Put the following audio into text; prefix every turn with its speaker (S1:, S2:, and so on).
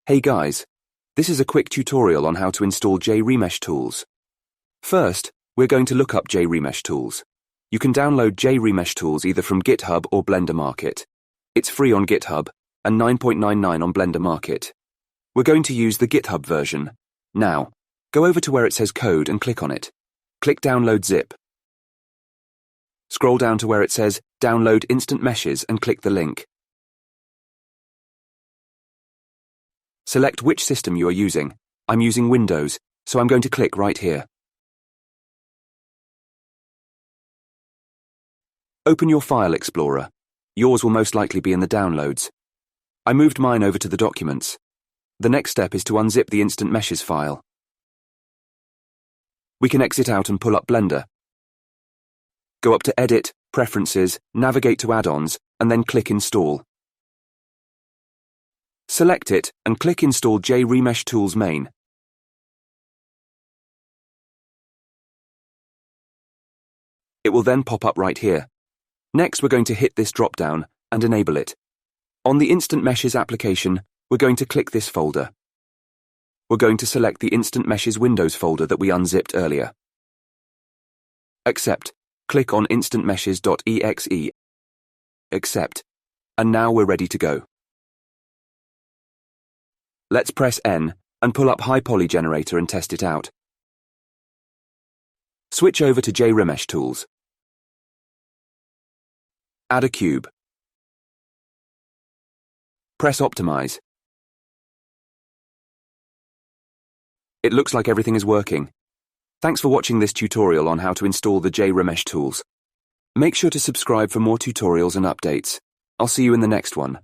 S1: Hey guys, this is a quick tutorial on how to install Jremesh Tools. First, we're going to look up Jremesh Tools. You can download Jremesh Tools either from GitHub or Blender Market. It's free on GitHub and 9.99 on Blender Market. We're going to use the GitHub version. Now, go over to where it says code and click on it. Click Download Zip. Scroll down to where it says Download Instant Meshes and click the link. Select which system you are using. I'm using Windows, so I'm going to click right here. Open your File Explorer. Yours will most likely be in the Downloads. I moved mine over to the Documents. The next step is to unzip the Instant Meshes file. We can exit out and pull up Blender. Go up to Edit, Preferences, navigate to Add-ons, and then click Install. Select it and click Install Jremesh Tools Main. It will then pop up right here. Next, we're going to hit this drop-down and enable it. On the Instant Meshes application, we're going to click this folder. We're going to select the Instant Meshes Windows folder that we unzipped earlier. Accept. Click on instantmeshes.exe. Accept. And now we're ready to go. Let's press N and pull up High Poly Generator and test it out. Switch over to Jremesh Tools. Add a cube. Press Optimize. It looks like everything is working. Thanks for watching this tutorial on how to install the Jremesh Tools. Make sure to subscribe for more tutorials and updates. I'll see you in the next one.